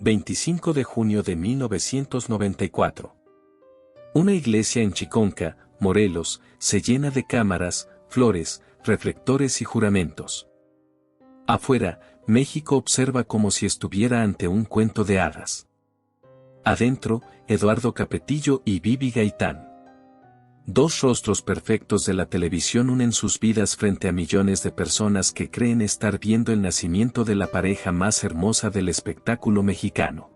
25 de junio de 1994. Una iglesia en Chiconca, Morelos, se llena de cámaras, flores, reflectores y juramentos. Afuera, México observa como si estuviera ante un cuento de hadas. Adentro, Eduardo Capetillo y Bibi Gaitán. Dos rostros perfectos de la televisión unen sus vidas frente a millones de personas que creen estar viendo el nacimiento de la pareja más hermosa del espectáculo mexicano.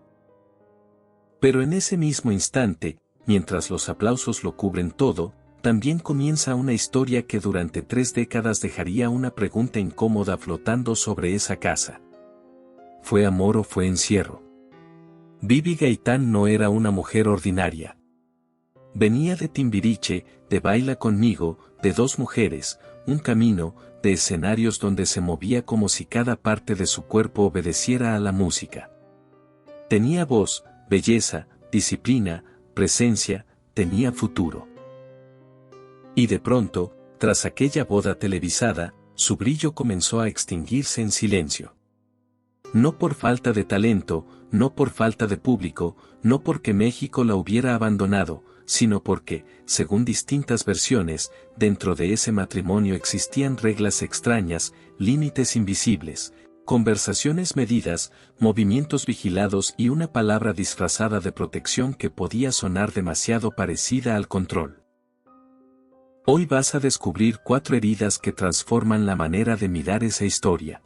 Pero en ese mismo instante, mientras los aplausos lo cubren todo, también comienza una historia que durante 3 décadas dejaría una pregunta incómoda flotando sobre esa casa. ¿Fue amor o fue encierro? Bibi Gaitán no era una mujer ordinaria. Venía de Timbiriche, de Baila Conmigo, de Dos Mujeres, Un Camino, de escenarios donde se movía como si cada parte de su cuerpo obedeciera a la música. Tenía voz, belleza, disciplina, presencia, tenía futuro. Y de pronto, tras aquella boda televisada, su brillo comenzó a extinguirse en silencio. No por falta de talento, no por falta de público, no porque México la hubiera abandonado, sino porque, según distintas versiones, dentro de ese matrimonio existían reglas extrañas, límites invisibles, conversaciones medidas, movimientos vigilados y una palabra disfrazada de protección que podía sonar demasiado parecida al control. Hoy vas a descubrir 4 heridas que transforman la manera de mirar esa historia.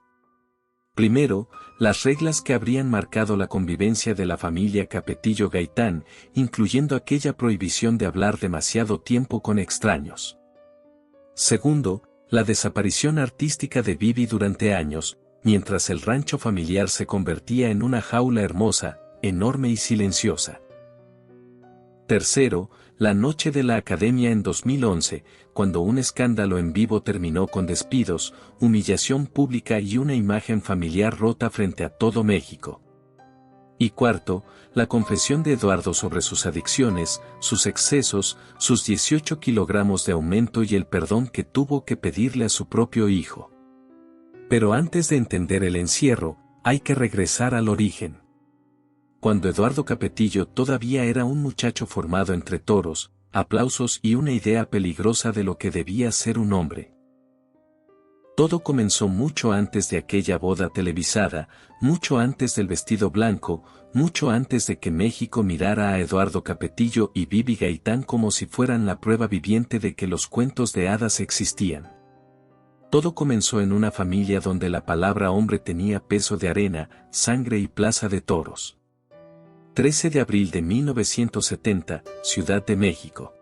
Primero, las reglas que habrían marcado la convivencia de la familia Capetillo Gaitán, incluyendo aquella prohibición de hablar demasiado tiempo con extraños. Segundo, la desaparición artística de Bibi durante años, mientras el rancho familiar se convertía en una jaula hermosa, enorme y silenciosa. Tercero, la noche de la Academia en 2011, cuando un escándalo en vivo terminó con despidos, humillación pública y una imagen familiar rota frente a todo México. Y cuarto, la confesión de Eduardo sobre sus adicciones, sus excesos, sus 18 kilogramos de aumento y el perdón que tuvo que pedirle a su propio hijo. Pero antes de entender el encierro, hay que regresar al origen. Cuando Eduardo Capetillo todavía era un muchacho formado entre toros, aplausos y una idea peligrosa de lo que debía ser un hombre. Todo comenzó mucho antes de aquella boda televisada, mucho antes del vestido blanco, mucho antes de que México mirara a Eduardo Capetillo y Bibi Gaitán como si fueran la prueba viviente de que los cuentos de hadas existían. Todo comenzó en una familia donde la palabra hombre tenía peso de arena, sangre y plaza de toros. 13 de abril de 1970, Ciudad de México.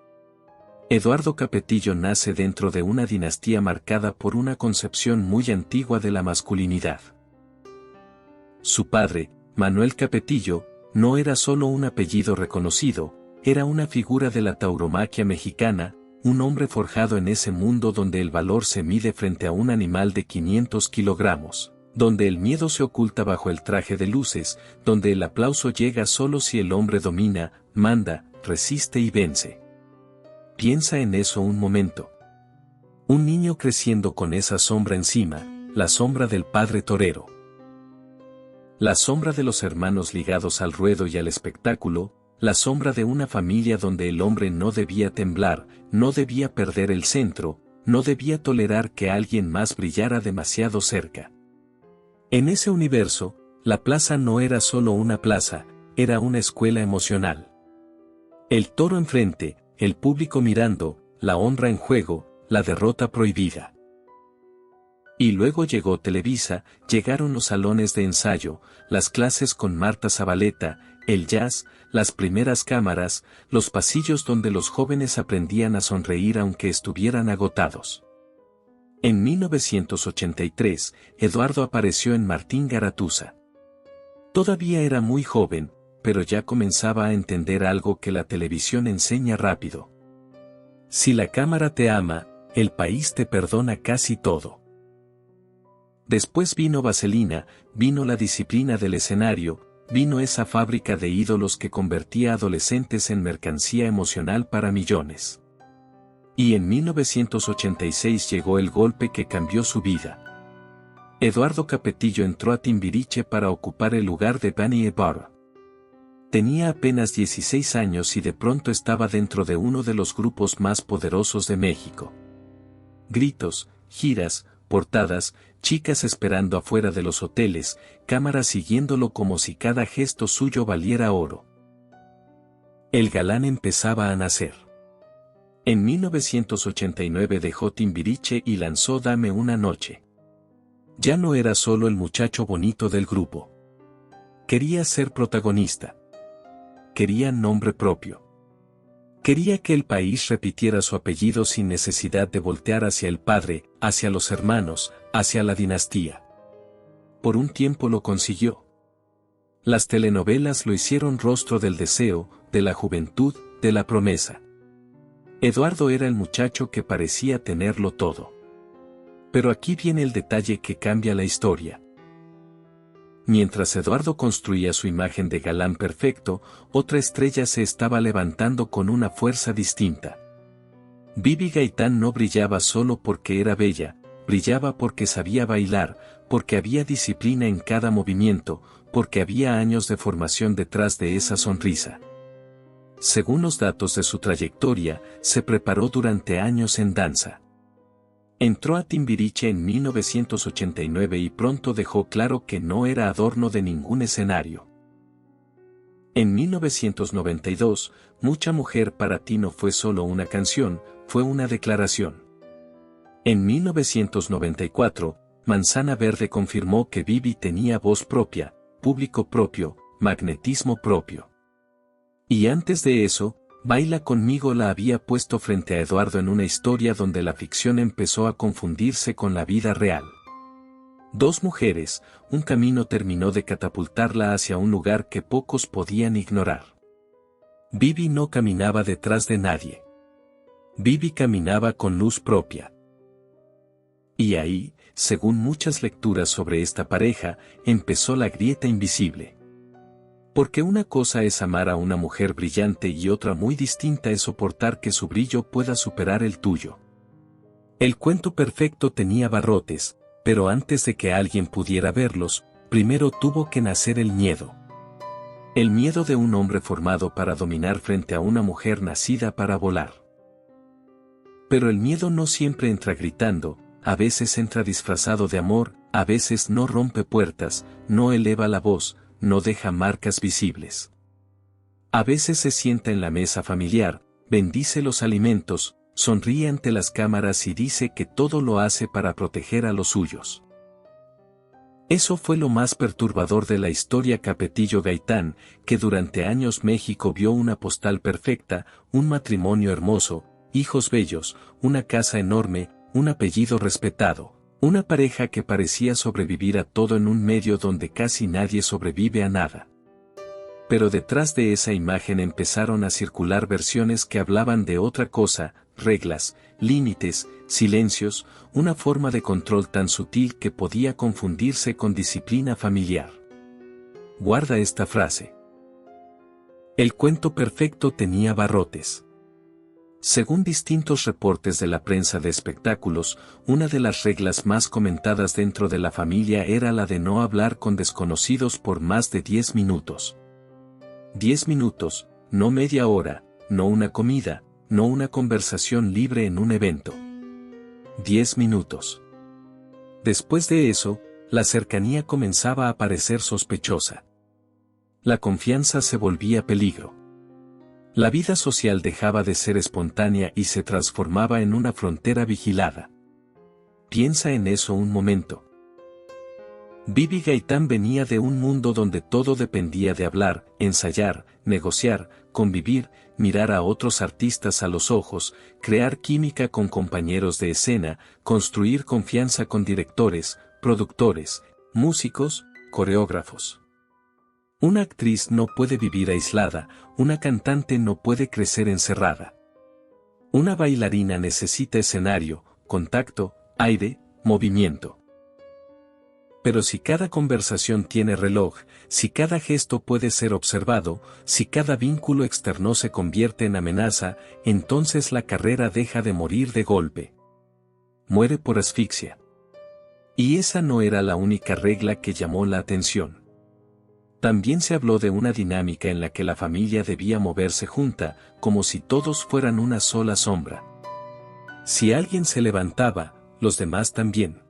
Eduardo Capetillo nace dentro de una dinastía marcada por una concepción muy antigua de la masculinidad. Su padre, Manuel Capetillo, no era solo un apellido reconocido, era una figura de la tauromaquia mexicana, un hombre forjado en ese mundo donde el valor se mide frente a un animal de 500 kilogramos. Donde el miedo se oculta bajo el traje de luces, donde el aplauso llega solo si el hombre domina, manda, resiste y vence. Piensa en eso un momento. Un niño creciendo con esa sombra encima, la sombra del padre torero. La sombra de los hermanos ligados al ruedo y al espectáculo, la sombra de una familia donde el hombre no debía temblar, no debía perder el centro, no debía tolerar que alguien más brillara demasiado cerca. En ese universo, la plaza no era solo una plaza, era una escuela emocional. El toro enfrente, el público mirando, la honra en juego, la derrota prohibida. Y luego llegó Televisa, llegaron los salones de ensayo, las clases con Marta Zabaleta, el jazz, las primeras cámaras, los pasillos donde los jóvenes aprendían a sonreír aunque estuvieran agotados. En 1983, Eduardo apareció en Martín Garatuza. Todavía era muy joven, pero ya comenzaba a entender algo que la televisión enseña rápido. Si la cámara te ama, el país te perdona casi todo. Después vino Vaselina, vino la disciplina del escenario, vino esa fábrica de ídolos que convertía a adolescentes en mercancía emocional para millones. Y en 1986 llegó el golpe que cambió su vida. Eduardo Capetillo entró a Timbiriche para ocupar el lugar de Danny Ibarra. Tenía apenas 16 años y de pronto estaba dentro de uno de los grupos más poderosos de México. Gritos, giras, portadas, chicas esperando afuera de los hoteles, cámaras siguiéndolo como si cada gesto suyo valiera oro. El galán empezaba a nacer. En 1989 dejó Timbiriche y lanzó Dame una noche. Ya no era solo el muchacho bonito del grupo. Quería ser protagonista. Quería nombre propio. Quería que el país repitiera su apellido sin necesidad de voltear hacia el padre, hacia los hermanos, hacia la dinastía. Por un tiempo lo consiguió. Las telenovelas lo hicieron rostro del deseo, de la juventud, de la promesa. Eduardo era el muchacho que parecía tenerlo todo. Pero aquí viene el detalle que cambia la historia. Mientras Eduardo construía su imagen de galán perfecto, otra estrella se estaba levantando con una fuerza distinta. Bibi Gaitán no brillaba solo porque era bella, brillaba porque sabía bailar, porque había disciplina en cada movimiento, porque había años de formación detrás de esa sonrisa. Según los datos de su trayectoria, se preparó durante años en danza. Entró a Timbiriche en 1989 y pronto dejó claro que no era adorno de ningún escenario. En 1992, Mucha mujer para ti no fue solo una canción, fue una declaración. En 1994, Manzana Verde confirmó que Bibi tenía voz propia, público propio, magnetismo propio. Y antes de eso, Baila conmigo la había puesto frente a Eduardo en una historia donde la ficción empezó a confundirse con la vida real. Dos mujeres, un camino terminó de catapultarla hacia un lugar que pocos podían ignorar. Bibi no caminaba detrás de nadie. Bibi caminaba con luz propia. Y ahí, según muchas lecturas sobre esta pareja, empezó la grieta invisible. Porque una cosa es amar a una mujer brillante y otra muy distinta es soportar que su brillo pueda superar el tuyo. El cuento perfecto tenía barrotes, pero antes de que alguien pudiera verlos, primero tuvo que nacer el miedo. El miedo de un hombre formado para dominar frente a una mujer nacida para volar. Pero el miedo no siempre entra gritando, a veces entra disfrazado de amor, a veces no rompe puertas, no eleva la voz, no deja marcas visibles. A veces se sienta en la mesa familiar, bendice los alimentos, sonríe ante las cámaras y dice que todo lo hace para proteger a los suyos. Eso fue lo más perturbador de la historia Capetillo Gaitán, que durante años México vio una postal perfecta, un matrimonio hermoso, hijos bellos, una casa enorme, un apellido respetado. Una pareja que parecía sobrevivir a todo en un medio donde casi nadie sobrevive a nada. Pero detrás de esa imagen empezaron a circular versiones que hablaban de otra cosa, reglas, límites, silencios, una forma de control tan sutil que podía confundirse con disciplina familiar. Guarda esta frase. El cuento perfecto tenía barrotes. Según distintos reportes de la prensa de espectáculos, una de las reglas más comentadas dentro de la familia era la de no hablar con desconocidos por más de 10 minutos. 10 minutos, no media hora, no una comida, no una conversación libre en un evento. 10 minutos. Después de eso, la cercanía comenzaba a parecer sospechosa. La confianza se volvía peligro. La vida social dejaba de ser espontánea y se transformaba en una frontera vigilada. Piensa en eso un momento. Bibi Gaitán venía de un mundo donde todo dependía de hablar, ensayar, negociar, convivir, mirar a otros artistas a los ojos, crear química con compañeros de escena, construir confianza con directores, productores, músicos, coreógrafos. Una actriz no puede vivir aislada, una cantante no puede crecer encerrada. Una bailarina necesita escenario, contacto, aire, movimiento. Pero si cada conversación tiene reloj, si cada gesto puede ser observado, si cada vínculo externo se convierte en amenaza, entonces la carrera deja de morir de golpe. Muere por asfixia. Y esa no era la única regla que llamó la atención. También se habló de una dinámica en la que la familia debía moverse junta, como si todos fueran una sola sombra. Si alguien se levantaba, los demás también.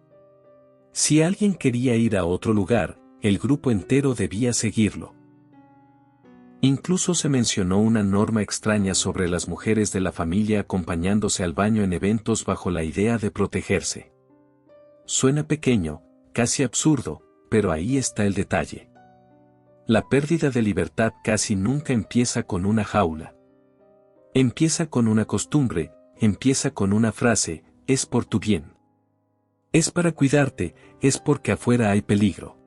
Si alguien quería ir a otro lugar, el grupo entero debía seguirlo. Incluso se mencionó una norma extraña sobre las mujeres de la familia acompañándose al baño en eventos bajo la idea de protegerse. Suena pequeño, casi absurdo, pero ahí está el detalle. La pérdida de libertad casi nunca empieza con una jaula. Empieza con una costumbre, empieza con una frase, es por tu bien. Es para cuidarte, es porque afuera hay peligro.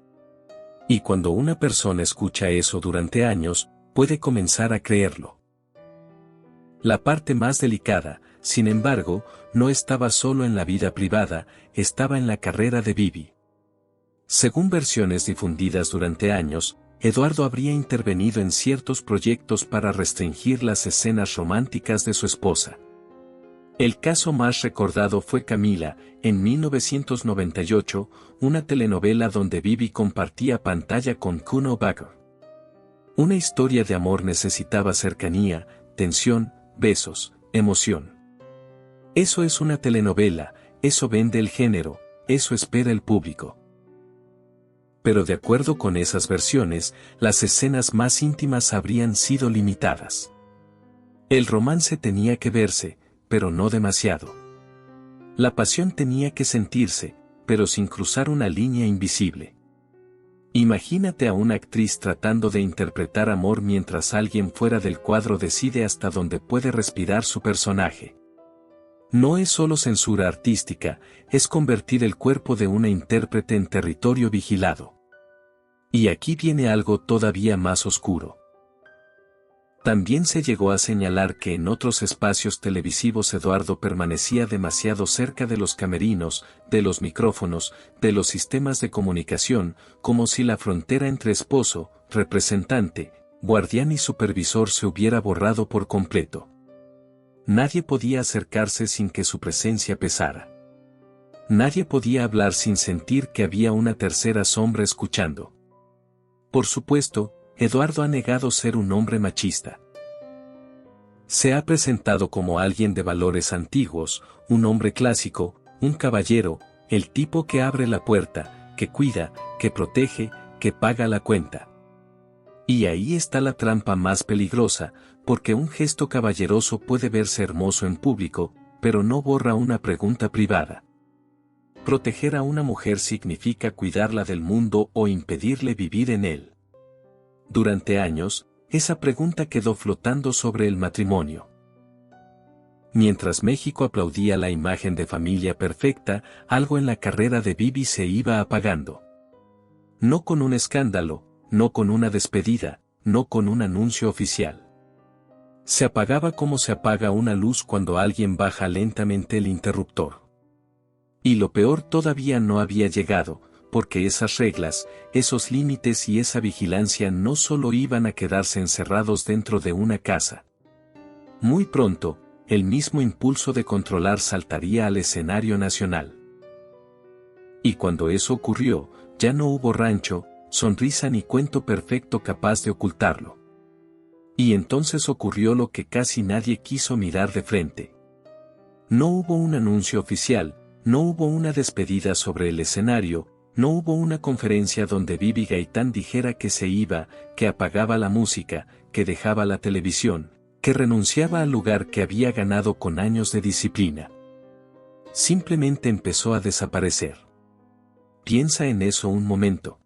Y cuando una persona escucha eso durante años, puede comenzar a creerlo. La parte más delicada, sin embargo, no estaba solo en la vida privada, estaba en la carrera de Bibi. Según versiones difundidas durante años, Eduardo habría intervenido en ciertos proyectos para restringir las escenas románticas de su esposa. El caso más recordado fue Camila, en 1998, una telenovela donde Bibi compartía pantalla con Kuno Becker. Una historia de amor necesitaba cercanía, tensión, besos, emoción. Eso es una telenovela, eso vende el género, eso espera el público. Pero de acuerdo con esas versiones, las escenas más íntimas habrían sido limitadas. El romance tenía que verse, pero no demasiado. La pasión tenía que sentirse, pero sin cruzar una línea invisible. Imagínate a una actriz tratando de interpretar amor mientras alguien fuera del cuadro decide hasta dónde puede respirar su personaje. No es solo censura artística, es convertir el cuerpo de una intérprete en territorio vigilado. Y aquí viene algo todavía más oscuro. También se llegó a señalar que en otros espacios televisivos Eduardo permanecía demasiado cerca de los camerinos, de los micrófonos, de los sistemas de comunicación, como si la frontera entre esposo, representante, guardián y supervisor se hubiera borrado por completo. Nadie podía acercarse sin que su presencia pesara. Nadie podía hablar sin sentir que había una tercera sombra escuchando. Por supuesto, Eduardo ha negado ser un hombre machista. Se ha presentado como alguien de valores antiguos, un hombre clásico, un caballero, el tipo que abre la puerta, que cuida, que protege, que paga la cuenta. Y ahí está la trampa más peligrosa, porque un gesto caballeroso puede verse hermoso en público, pero no borra una pregunta privada. Proteger a una mujer significa cuidarla del mundo o impedirle vivir en él. Durante años, esa pregunta quedó flotando sobre el matrimonio. Mientras México aplaudía la imagen de familia perfecta, algo en la carrera de Bibi se iba apagando. No con un escándalo, no con una despedida, no con un anuncio oficial. Se apagaba como se apaga una luz cuando alguien baja lentamente el interruptor. Y lo peor todavía no había llegado, porque esas reglas, esos límites y esa vigilancia no solo iban a quedarse encerrados dentro de una casa. Muy pronto, el mismo impulso de controlar saltaría al escenario nacional. Y cuando eso ocurrió, ya no hubo rancho, sonrisa ni cuento perfecto capaz de ocultarlo. Y entonces ocurrió lo que casi nadie quiso mirar de frente. No hubo un anuncio oficial, no hubo una despedida sobre el escenario, no hubo una conferencia donde Bibi Gaitán dijera que se iba, que apagaba la música, que dejaba la televisión, que renunciaba al lugar que había ganado con años de disciplina. Simplemente empezó a desaparecer. Piensa en eso un momento.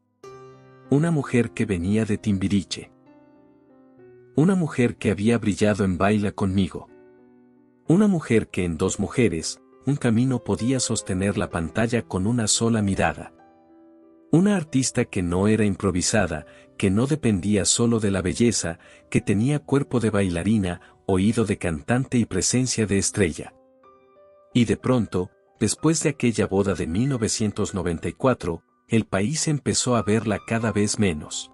Una mujer que venía de Timbiriche. Una mujer que había brillado en Baila Conmigo. Una mujer que en Dos Mujeres, un camino podía sostener la pantalla con una sola mirada. Una artista que no era improvisada, que no dependía solo de la belleza, que tenía cuerpo de bailarina, oído de cantante y presencia de estrella. Y de pronto, después de aquella boda de 1994, el país empezó a verla cada vez menos.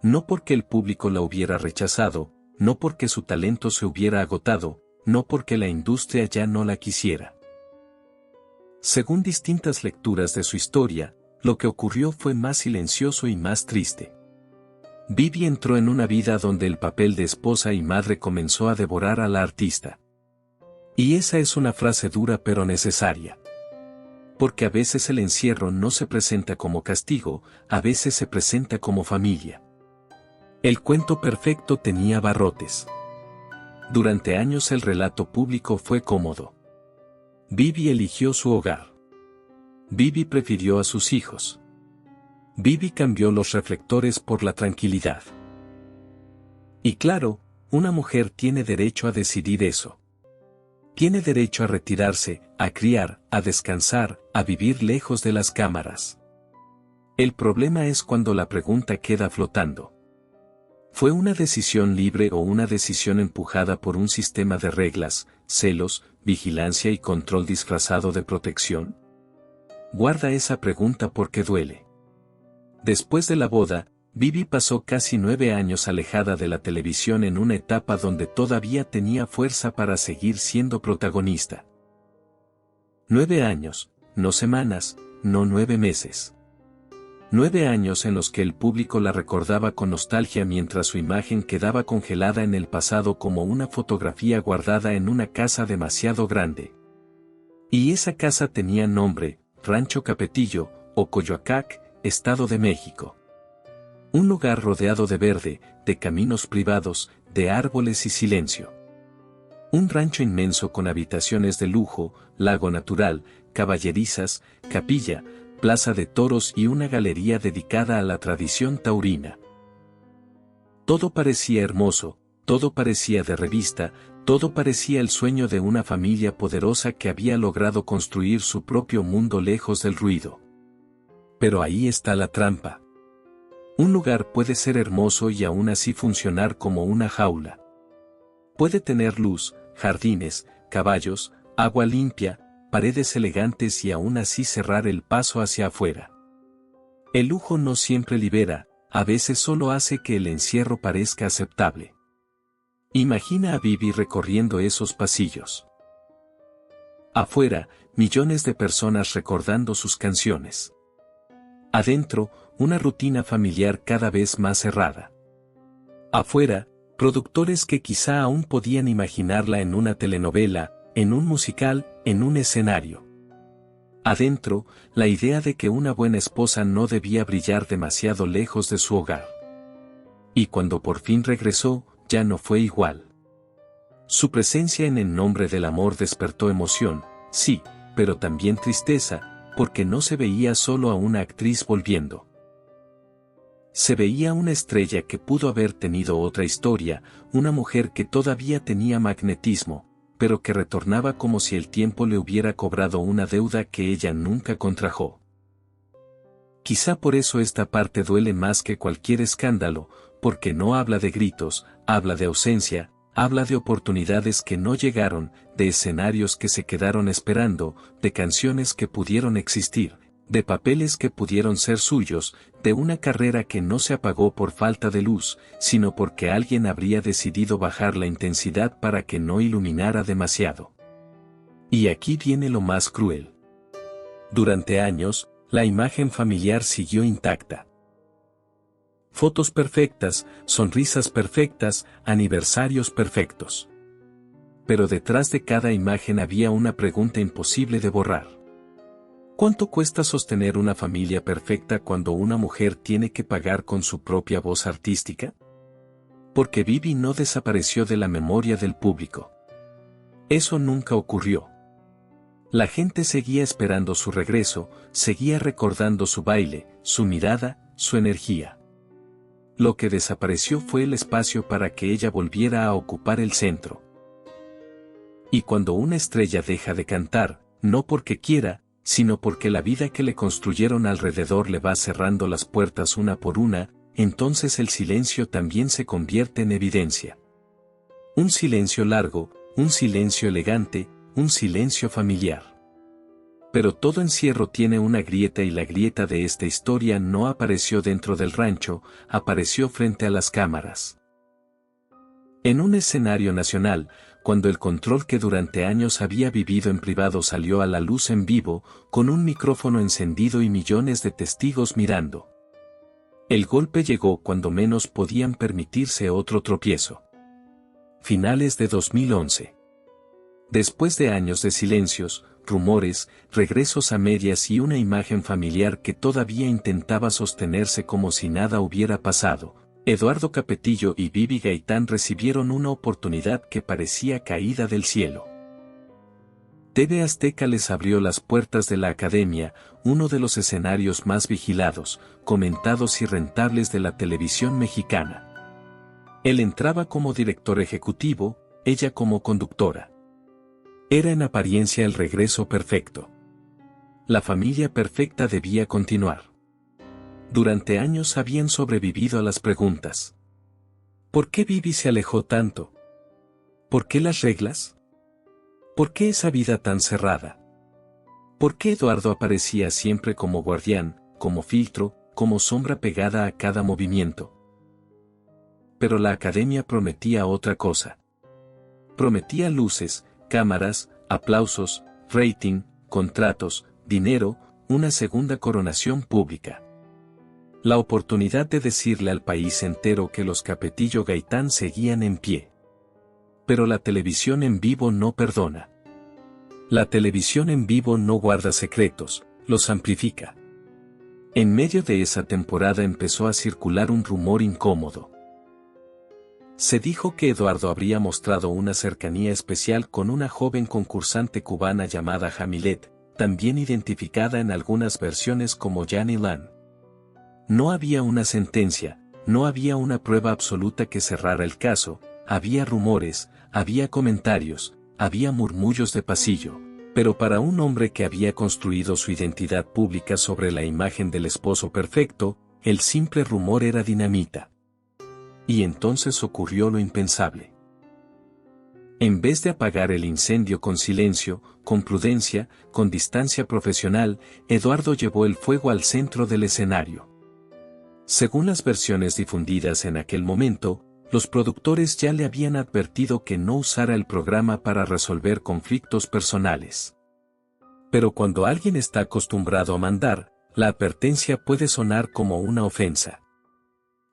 No porque el público la hubiera rechazado, no porque su talento se hubiera agotado, no porque la industria ya no la quisiera. Según distintas lecturas de su historia, lo que ocurrió fue más silencioso y más triste. Vivi entró en una vida donde el papel de esposa y madre comenzó a devorar a la artista. Y esa es una frase dura pero necesaria. Porque a veces el encierro no se presenta como castigo, a veces se presenta como familia. El cuento perfecto tenía barrotes. Durante años el relato público fue cómodo. Vivi eligió su hogar. Vivi prefirió a sus hijos. Vivi cambió los reflectores por la tranquilidad. Y claro, una mujer tiene derecho a decidir eso. Tiene derecho a retirarse, a criar, a descansar, a vivir lejos de las cámaras. El problema es cuando la pregunta queda flotando. ¿Fue una decisión libre o una decisión empujada por un sistema de reglas, celos, vigilancia y control disfrazado de protección? Guarda esa pregunta porque duele. Después de la boda, Vivi pasó casi 9 años alejada de la televisión en una etapa donde todavía tenía fuerza para seguir siendo protagonista. 9 años, no semanas, no 9 meses. 9 años en los que el público la recordaba con nostalgia mientras su imagen quedaba congelada en el pasado como una fotografía guardada en una casa demasiado grande. Y esa casa tenía nombre, Rancho Capetillo, o Coyoacac, Estado de México. Un lugar rodeado de verde, de caminos privados, de árboles y silencio. Un rancho inmenso con habitaciones de lujo, lago natural, caballerizas, capilla, plaza de toros y una galería dedicada a la tradición taurina. Todo parecía hermoso, todo parecía de revista, todo parecía el sueño de una familia poderosa que había logrado construir su propio mundo lejos del ruido. Pero ahí está la trampa. Un lugar puede ser hermoso y aún así funcionar como una jaula. Puede tener luz, jardines, caballos, agua limpia, paredes elegantes y aún así cerrar el paso hacia afuera. El lujo no siempre libera, a veces solo hace que el encierro parezca aceptable. Imagina a Vivi recorriendo esos pasillos. Afuera, millones de personas recordando sus canciones. Adentro, una rutina familiar cada vez más cerrada. Afuera, productores que quizá aún podían imaginarla en una telenovela, en un musical, en un escenario. Adentro, la idea de que una buena esposa no debía brillar demasiado lejos de su hogar. Y cuando por fin regresó, ya no fue igual. Su presencia en el nombre del amor despertó emoción, sí, pero también tristeza, porque no se veía solo a una actriz volviendo. Se veía una estrella que pudo haber tenido otra historia, una mujer que todavía tenía magnetismo, pero que retornaba como si el tiempo le hubiera cobrado una deuda que ella nunca contrajo. Quizá por eso esta parte duele más que cualquier escándalo, porque no habla de gritos, habla de ausencia, habla de oportunidades que no llegaron, de escenarios que se quedaron esperando, de canciones que pudieron existir, de papeles que pudieron ser suyos, de una carrera que no se apagó por falta de luz, sino porque alguien habría decidido bajar la intensidad para que no iluminara demasiado. Y aquí viene lo más cruel. Durante años, la imagen familiar siguió intacta. Fotos perfectas, sonrisas perfectas, aniversarios perfectos. Pero detrás de cada imagen había una pregunta imposible de borrar. ¿Cuánto cuesta sostener una familia perfecta cuando una mujer tiene que pagar con su propia voz artística? Porque Vivi no desapareció de la memoria del público. Eso nunca ocurrió. La gente seguía esperando su regreso, seguía recordando su baile, su mirada, su energía. Lo que desapareció fue el espacio para que ella volviera a ocupar el centro. Y cuando una estrella deja de cantar, no porque quiera, sino porque la vida que le construyeron alrededor le va cerrando las puertas una por una, entonces el silencio también se convierte en evidencia. Un silencio largo, un silencio elegante, un silencio familiar. Pero todo encierro tiene una grieta y la grieta de esta historia no apareció dentro del rancho, apareció frente a las cámaras. En un escenario nacional, cuando el control que durante años había vivido en privado salió a la luz en vivo, con un micrófono encendido y millones de testigos mirando. El golpe llegó cuando menos podían permitirse otro tropiezo. Finales de 2011. Después de años de silencios, rumores, regresos a medias y una imagen familiar que todavía intentaba sostenerse como si nada hubiera pasado, Eduardo Capetillo y Bibi Gaitán recibieron una oportunidad que parecía caída del cielo. TV Azteca les abrió las puertas de la Academia, uno de los escenarios más vigilados, comentados y rentables de la televisión mexicana. Él entraba como director ejecutivo, ella como conductora. Era en apariencia el regreso perfecto. La familia perfecta debía continuar. Durante años habían sobrevivido a las preguntas. ¿Por qué Bibi se alejó tanto? ¿Por qué las reglas? ¿Por qué esa vida tan cerrada? ¿Por qué Eduardo aparecía siempre como guardián, como filtro, como sombra pegada a cada movimiento? Pero la Academia prometía otra cosa. Prometía luces, cámaras, aplausos, rating, contratos, dinero, una segunda coronación pública. La oportunidad de decirle al país entero que los Capetillo Gaitán seguían en pie. Pero la televisión en vivo no perdona. La televisión en vivo no guarda secretos, los amplifica. En medio de esa temporada empezó a circular un rumor incómodo. Se dijo que Eduardo habría mostrado una cercanía especial con una joven concursante cubana llamada Jamilet, también identificada en algunas versiones como Yanni Lan. No había una sentencia, no había una prueba absoluta que cerrara el caso, había rumores, había comentarios, había murmullos de pasillo, pero para un hombre que había construido su identidad pública sobre la imagen del esposo perfecto, el simple rumor era dinamita. Y entonces ocurrió lo impensable. En vez de apagar el incendio con silencio, con prudencia, con distancia profesional, Eduardo llevó el fuego al centro del escenario. Según las versiones difundidas en aquel momento, los productores ya le habían advertido que no usara el programa para resolver conflictos personales. Pero cuando alguien está acostumbrado a mandar, la advertencia puede sonar como una ofensa.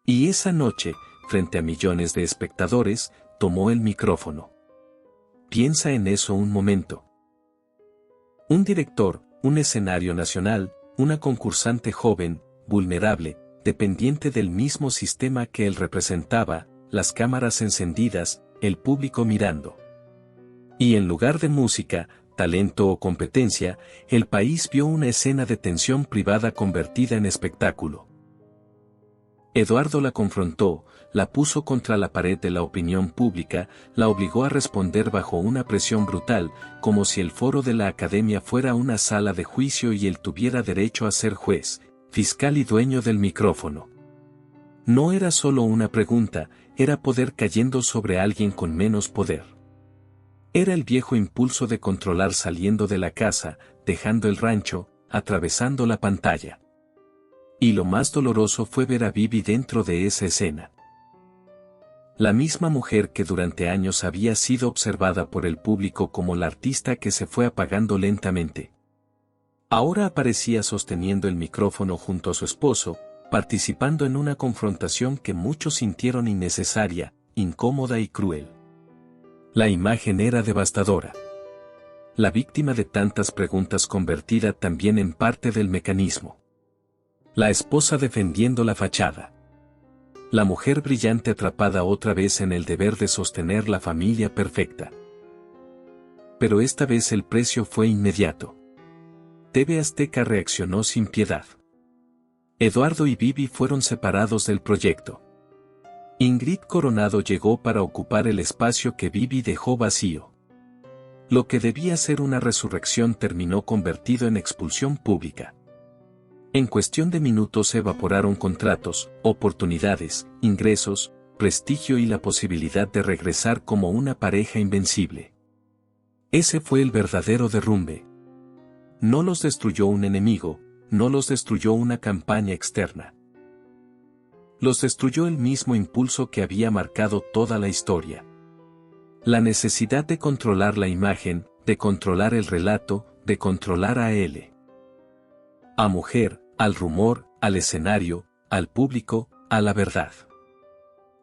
Y esa noche, frente a millones de espectadores, tomó el micrófono. Piensa en eso un momento. Un director, un escenario nacional, una concursante joven, vulnerable, dependiente del mismo sistema que él representaba, las cámaras encendidas, el público mirando. Y en lugar de música, talento o competencia, el país vio una escena de tensión privada convertida en espectáculo. Eduardo la confrontó, la puso contra la pared de la opinión pública, la obligó a responder bajo una presión brutal, como si el foro de la Academia fuera una sala de juicio y él tuviera derecho a ser juez, fiscal y dueño del micrófono. No era solo una pregunta, era poder cayendo sobre alguien con menos poder. Era el viejo impulso de controlar saliendo de la casa, dejando el rancho, atravesando la pantalla. Y lo más doloroso fue ver a Bibi dentro de esa escena. La misma mujer que durante años había sido observada por el público como la artista que se fue apagando lentamente. Ahora aparecía sosteniendo el micrófono junto a su esposo, participando en una confrontación que muchos sintieron innecesaria, incómoda y cruel. La imagen era devastadora. La víctima de tantas preguntas convertida también en parte del mecanismo. La esposa defendiendo la fachada. La mujer brillante atrapada otra vez en el deber de sostener la familia perfecta. Pero esta vez el precio fue inmediato. TV Azteca reaccionó sin piedad. Eduardo y Bibi fueron separados del proyecto. Ingrid Coronado llegó para ocupar el espacio que Bibi dejó vacío. Lo que debía ser una resurrección terminó convertido en expulsión pública. En cuestión de minutos se evaporaron contratos, oportunidades, ingresos, prestigio y la posibilidad de regresar como una pareja invencible. Ese fue el verdadero derrumbe. No los destruyó un enemigo, no los destruyó una campaña externa. Los destruyó el mismo impulso que había marcado toda la historia. La necesidad de controlar la imagen, de controlar el relato, de controlar a él. A mujer, al rumor, al escenario, al público, a la verdad.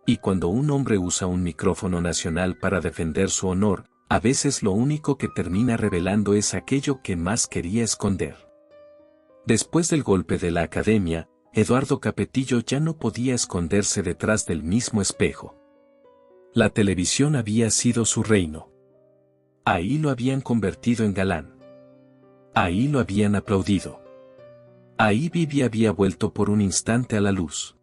Y cuando un hombre usa un micrófono nacional para defender su honor, a veces lo único que termina revelando es aquello que más quería esconder. Después del golpe de la Academia, Eduardo Capetillo ya no podía esconderse detrás del mismo espejo. La televisión había sido su reino. Ahí lo habían convertido en galán. Ahí lo habían aplaudido. Ahí Bibi había vuelto por un instante a la luz.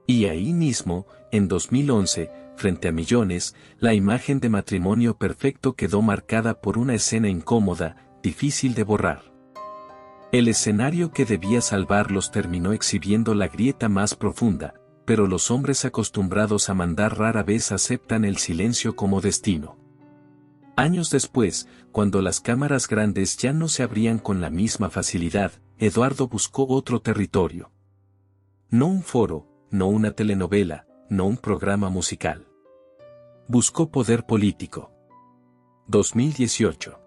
Y ahí mismo, en 2011, frente a millones, la imagen de matrimonio perfecto quedó marcada por una escena incómoda, difícil de borrar. El escenario que debía salvarlos terminó exhibiendo la grieta más profunda, pero los hombres acostumbrados a mandar rara vez aceptan el silencio como destino. Años después, cuando las cámaras grandes ya no se abrían con la misma facilidad, Eduardo buscó otro territorio. No un foro, no una telenovela, no un programa musical. Buscó poder político. 2018.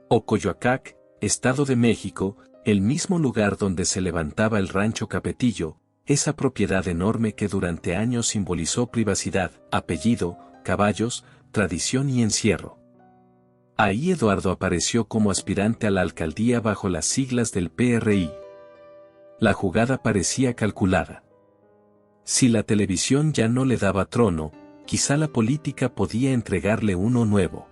Ocoyoacac, Estado de México, el mismo lugar donde se levantaba el rancho Capetillo, esa propiedad enorme que durante años simbolizó privacidad, apellido, caballos, tradición y encierro. Ahí Eduardo apareció como aspirante a la alcaldía bajo las siglas del PRI. La jugada parecía calculada. Si la televisión ya no le daba trono, quizá la política podía entregarle uno nuevo.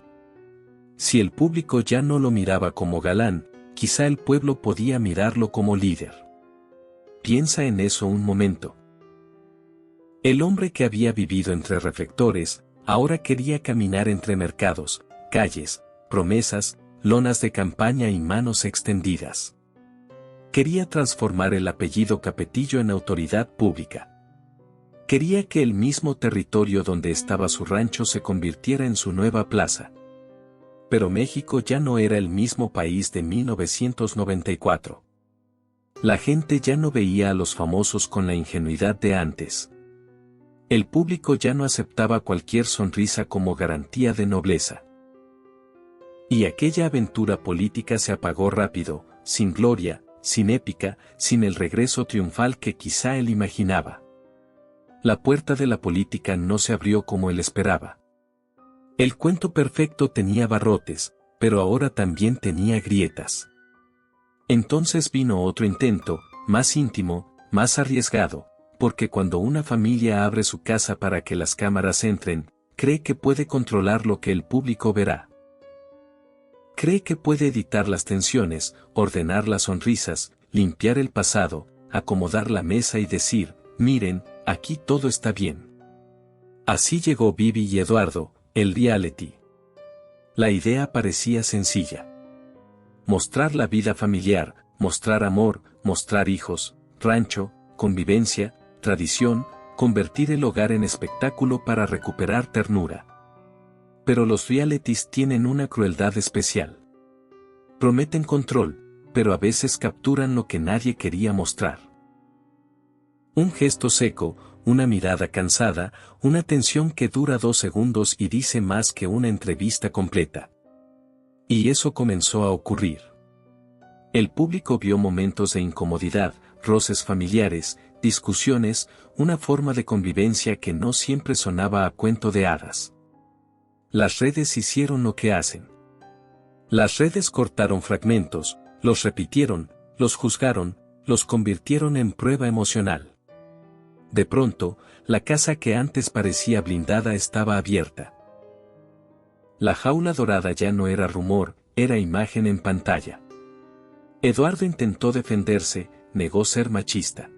Si el público ya no lo miraba como galán, quizá el pueblo podía mirarlo como líder. Piensa en eso un momento. El hombre que había vivido entre reflectores, ahora quería caminar entre mercados, calles, promesas, lonas de campaña y manos extendidas. Quería transformar el apellido Capetillo en autoridad pública. Quería que el mismo territorio donde estaba su rancho se convirtiera en su nueva plaza. Pero México ya no era el mismo país de 1994. La gente ya no veía a los famosos con la ingenuidad de antes. El público ya no aceptaba cualquier sonrisa como garantía de nobleza. Y aquella aventura política se apagó rápido, sin gloria, sin épica, sin el regreso triunfal que quizá él imaginaba. La puerta de la política no se abrió como él esperaba. El cuento perfecto tenía barrotes, pero ahora también tenía grietas. Entonces vino otro intento, más íntimo, más arriesgado, porque cuando una familia abre su casa para que las cámaras entren, cree que puede controlar lo que el público verá. Cree que puede editar las tensiones, ordenar las sonrisas, limpiar el pasado, acomodar la mesa y decir, miren, aquí todo está bien. Así llegó Bibi y Eduardo, el reality. La idea parecía sencilla. Mostrar la vida familiar, mostrar amor, mostrar hijos, rancho, convivencia, tradición, convertir el hogar en espectáculo para recuperar ternura. Pero los realities tienen una crueldad especial. Prometen control, pero a veces capturan lo que nadie quería mostrar. Un gesto seco, una mirada cansada, una tensión que dura 2 segundos y dice más que una entrevista completa. Y eso comenzó a ocurrir. El público vio momentos de incomodidad, roces familiares, discusiones, una forma de convivencia que no siempre sonaba a cuento de hadas. Las redes hicieron lo que hacen. Las redes cortaron fragmentos, los repitieron, los juzgaron, los convirtieron en prueba emocional. De pronto, la casa que antes parecía blindada estaba abierta. La jaula dorada ya no era rumor, era imagen en pantalla. Eduardo intentó defenderse, negó ser machista.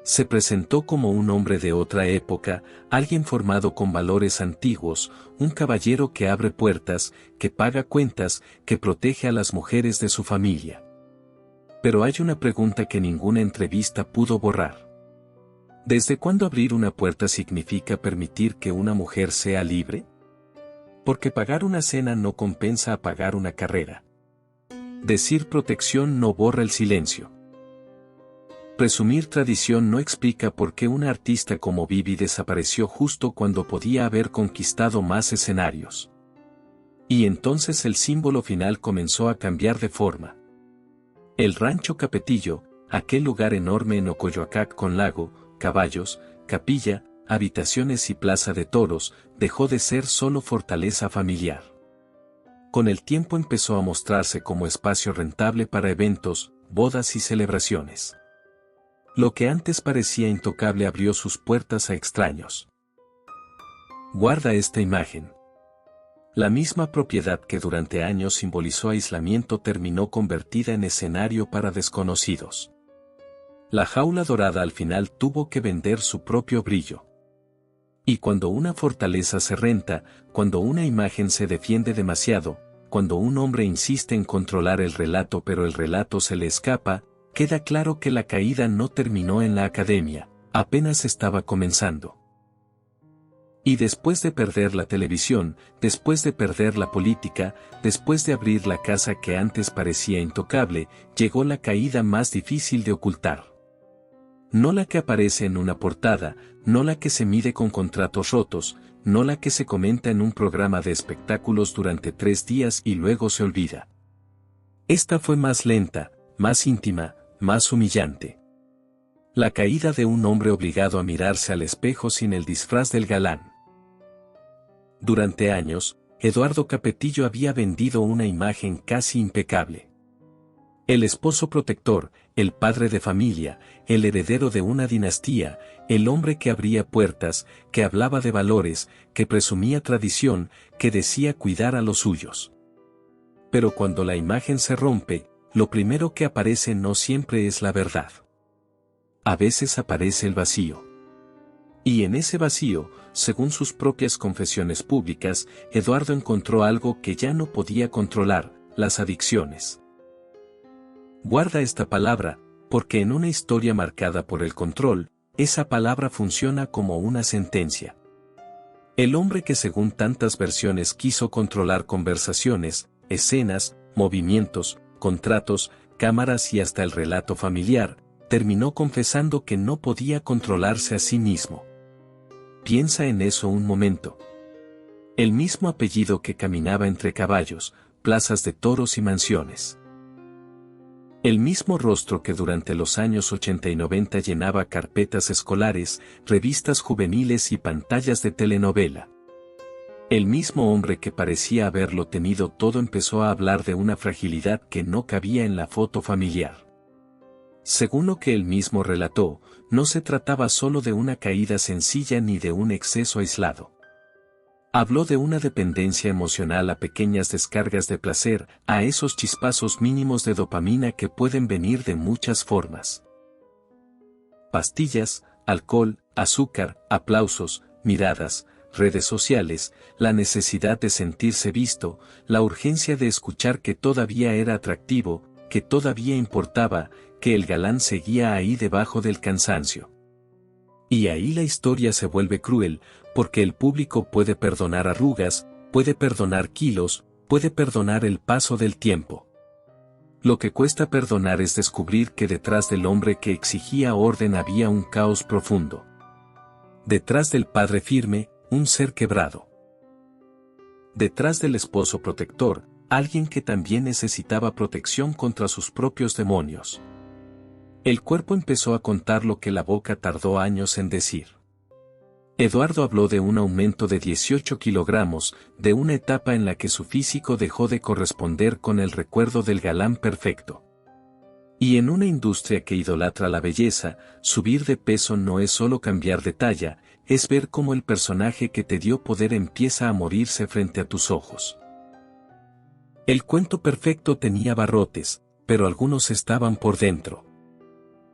Se presentó como un hombre de otra época, alguien formado con valores antiguos, un caballero que abre puertas, que paga cuentas, que protege a las mujeres de su familia. Pero hay una pregunta que ninguna entrevista pudo borrar. ¿Desde cuándo abrir una puerta significa permitir que una mujer sea libre? Porque pagar una cena no compensa a pagar una carrera. Decir protección no borra el silencio. Presumir tradición no explica por qué una artista como Bibi desapareció justo cuando podía haber conquistado más escenarios. Y entonces el símbolo final comenzó a cambiar de forma. El rancho Capetillo, aquel lugar enorme en Ocoyoacac con lago, caballos, capilla, habitaciones y plaza de toros, dejó de ser solo fortaleza familiar. Con el tiempo empezó a mostrarse como espacio rentable para eventos, bodas y celebraciones. Lo que antes parecía intocable abrió sus puertas a extraños. Guarda esta imagen. La misma propiedad que durante años simbolizó aislamiento terminó convertida en escenario para desconocidos. La jaula dorada al final tuvo que vender su propio brillo. Y cuando una fortaleza se renta, cuando una imagen se defiende demasiado, cuando un hombre insiste en controlar el relato pero el relato se le escapa, queda claro que la caída no terminó en la academia, apenas estaba comenzando. Y después de perder la televisión, después de perder la política, después de abrir la casa que antes parecía intocable, llegó la caída más difícil de ocultar. No la que aparece en una portada, no la que se mide con contratos rotos, no la que se comenta en un programa de espectáculos durante 3 días y luego se olvida. Esta fue más lenta, más íntima, más humillante. La caída de un hombre obligado a mirarse al espejo sin el disfraz del galán. Durante años, Eduardo Capetillo había vendido una imagen casi impecable. El esposo protector, el padre de familia, el heredero de una dinastía, el hombre que abría puertas, que hablaba de valores, que presumía tradición, que decía cuidar a los suyos. Pero cuando la imagen se rompe, lo primero que aparece no siempre es la verdad. A veces aparece el vacío. Y en ese vacío, según sus propias confesiones públicas, Eduardo encontró algo que ya no podía controlar, las adicciones. Guarda esta palabra, porque en una historia marcada por el control, esa palabra funciona como una sentencia. El hombre que según tantas versiones quiso controlar conversaciones, escenas, movimientos, contratos, cámaras y hasta el relato familiar, terminó confesando que no podía controlarse a sí mismo. Piensa en eso un momento. El mismo apellido que caminaba entre caballos, plazas de toros y mansiones. El mismo rostro que durante los años 80 y 90 llenaba carpetas escolares, revistas juveniles y pantallas de telenovela. El mismo hombre que parecía haberlo tenido todo empezó a hablar de una fragilidad que no cabía en la foto familiar. Según lo que él mismo relató, no se trataba solo de una caída sencilla ni de un exceso aislado. Habló de una dependencia emocional a pequeñas descargas de placer, a esos chispazos mínimos de dopamina que pueden venir de muchas formas. Pastillas, alcohol, azúcar, aplausos, miradas, redes sociales, la necesidad de sentirse visto, la urgencia de escuchar que todavía era atractivo, que todavía importaba, que el galán seguía ahí debajo del cansancio. Y ahí la historia se vuelve cruel, porque el público puede perdonar arrugas, puede perdonar kilos, puede perdonar el paso del tiempo. Lo que cuesta perdonar es descubrir que detrás del hombre que exigía orden había un caos profundo. Detrás del padre firme, un ser quebrado. Detrás del esposo protector, alguien que también necesitaba protección contra sus propios demonios. El cuerpo empezó a contar lo que la boca tardó años en decir. Eduardo habló de un aumento de 18 kilogramos, de una etapa en la que su físico dejó de corresponder con el recuerdo del galán perfecto. Y en una industria que idolatra la belleza, subir de peso no es solo cambiar de talla, es ver cómo el personaje que te dio poder empieza a morirse frente a tus ojos. El cuento perfecto tenía barrotes, pero algunos estaban por dentro.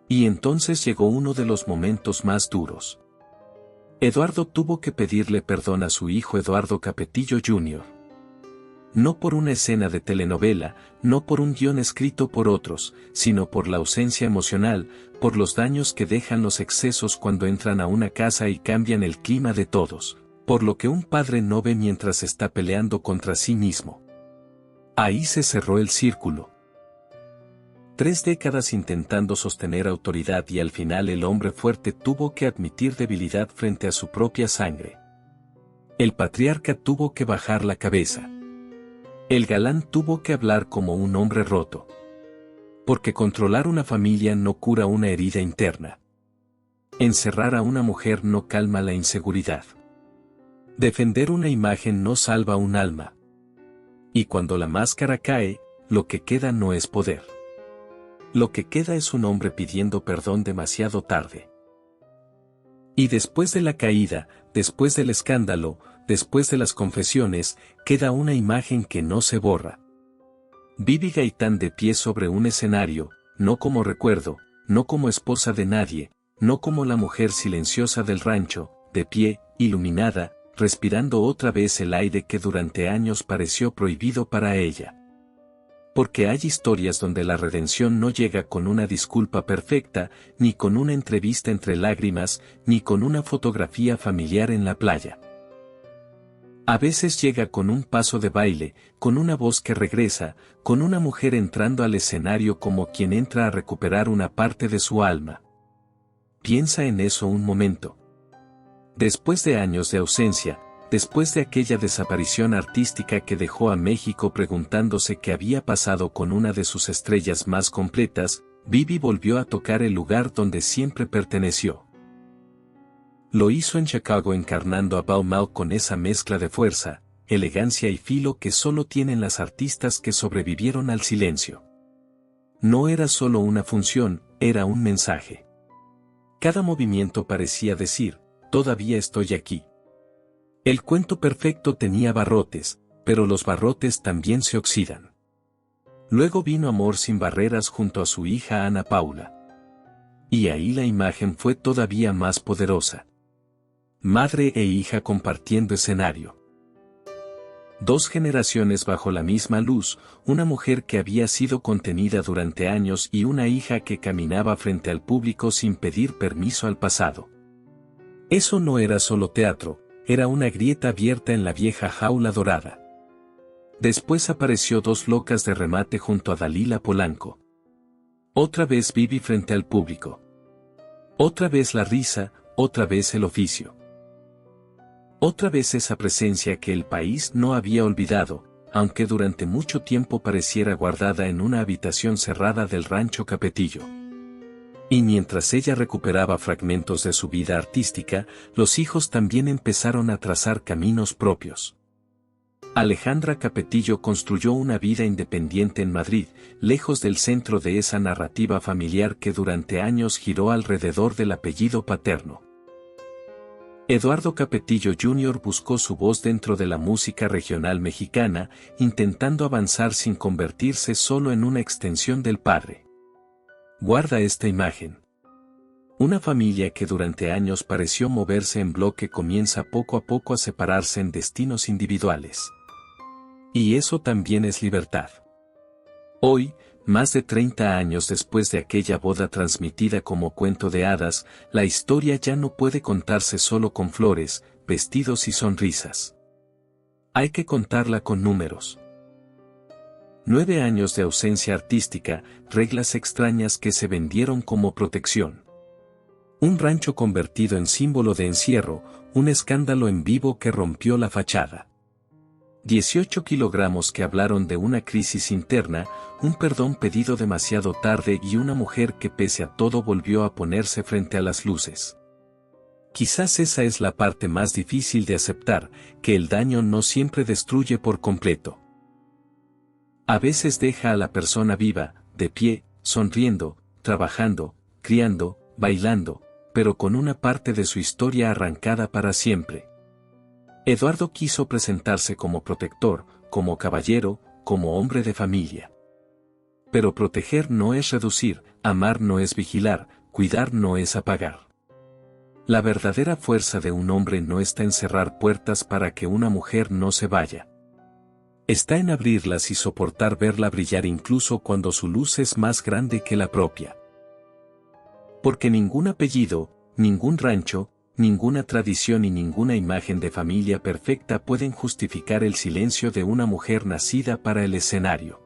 Y entonces llegó uno de los momentos más duros. Eduardo tuvo que pedirle perdón a su hijo Eduardo Capetillo Jr. No por una escena de telenovela, no por un guión escrito por otros, sino por la ausencia emocional, por los daños que dejan los excesos cuando entran a una casa y cambian el clima de todos, por lo que un padre no ve mientras está peleando contra sí mismo. Ahí se cerró el círculo. 3 décadas intentando sostener autoridad y al final el hombre fuerte tuvo que admitir debilidad frente a su propia sangre. El patriarca tuvo que bajar la cabeza. El galán tuvo que hablar como un hombre roto. Porque controlar una familia no cura una herida interna. Encerrar a una mujer no calma la inseguridad. Defender una imagen no salva un alma. Y cuando la máscara cae, lo que queda no es poder. Lo que queda es un hombre pidiendo perdón demasiado tarde. Y después de la caída, después del escándalo, después de las confesiones, queda una imagen que no se borra. Bibi Gaitán de pie sobre un escenario, no como recuerdo, no como esposa de nadie, no como la mujer silenciosa del rancho, de pie, iluminada, respirando otra vez el aire que durante años pareció prohibido para ella. Porque hay historias donde la redención no llega con una disculpa perfecta, ni con una entrevista entre lágrimas, ni con una fotografía familiar en la playa. A veces llega con un paso de baile, con una voz que regresa, con una mujer entrando al escenario como quien entra a recuperar una parte de su alma. Piensa en eso un momento. Después de años de ausencia, después de aquella desaparición artística que dejó a México preguntándose qué había pasado con una de sus estrellas más completas, Bibi volvió a tocar el lugar donde siempre perteneció. Lo hizo en Chicago encarnando a Bow Wow con esa mezcla de fuerza, elegancia y filo que solo tienen las artistas que sobrevivieron al silencio. No era solo una función, era un mensaje. Cada movimiento parecía decir, todavía estoy aquí. El cuento perfecto tenía barrotes, pero los barrotes también se oxidan. Luego vino Amor sin barreras junto a su hija Ana Paula. Y ahí la imagen fue todavía más poderosa. Madre e hija compartiendo escenario. Dos generaciones bajo la misma luz, una mujer que había sido contenida durante años y una hija que caminaba frente al público sin pedir permiso al pasado. Eso no era solo teatro, era una grieta abierta en la vieja jaula dorada. Después apareció Dos locas de remate junto a Dalila Polanco. Otra vez Bibi frente al público. Otra vez la risa, otra vez el oficio. Otra vez esa presencia que el país no había olvidado, aunque durante mucho tiempo pareciera guardada en una habitación cerrada del rancho Capetillo. Y mientras ella recuperaba fragmentos de su vida artística, los hijos también empezaron a trazar caminos propios. Alejandra Capetillo construyó una vida independiente en Madrid, lejos del centro de esa narrativa familiar que durante años giró alrededor del apellido paterno. Eduardo Capetillo Jr. buscó su voz dentro de la música regional mexicana, intentando avanzar sin convertirse solo en una extensión del padre. Guarda esta imagen. Una familia que durante años pareció moverse en bloque comienza poco a poco a separarse en destinos individuales. Y eso también es libertad. Hoy, más de 30 años después de aquella boda transmitida como cuento de hadas, la historia ya no puede contarse solo con flores, vestidos y sonrisas. Hay que contarla con números. 9 años de ausencia artística, reglas extrañas que se vendieron como protección. Un rancho convertido en símbolo de encierro, un escándalo en vivo que rompió la fachada. 18 kilogramos que hablaron de una crisis interna, un perdón pedido demasiado tarde y una mujer que pese a todo volvió a ponerse frente a las luces. Quizás esa es la parte más difícil de aceptar, que el daño no siempre destruye por completo. A veces deja a la persona viva, de pie, sonriendo, trabajando, criando, bailando, pero con una parte de su historia arrancada para siempre. Eduardo quiso presentarse como protector, como caballero, como hombre de familia. Pero proteger no es reducir, amar no es vigilar, cuidar no es apagar. La verdadera fuerza de un hombre no está en cerrar puertas para que una mujer no se vaya. Está en abrirlas y soportar verla brillar incluso cuando su luz es más grande que la propia. Porque ningún apellido, ningún rancho, ninguna tradición y ninguna imagen de familia perfecta pueden justificar el silencio de una mujer nacida para el escenario.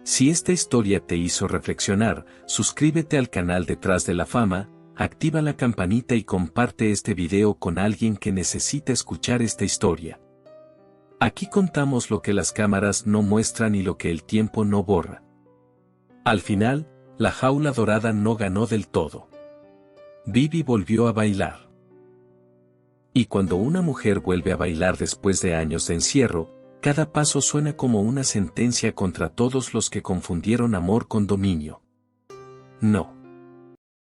Si esta historia te hizo reflexionar, suscríbete al canal Detrás de la Fama, activa la campanita y comparte este video con alguien que necesita escuchar esta historia. Aquí contamos lo que las cámaras no muestran y lo que el tiempo no borra. Al final, la jaula dorada no ganó del todo. Bibi volvió a bailar. Y cuando una mujer vuelve a bailar después de años de encierro, cada paso suena como una sentencia contra todos los que confundieron amor con dominio. No.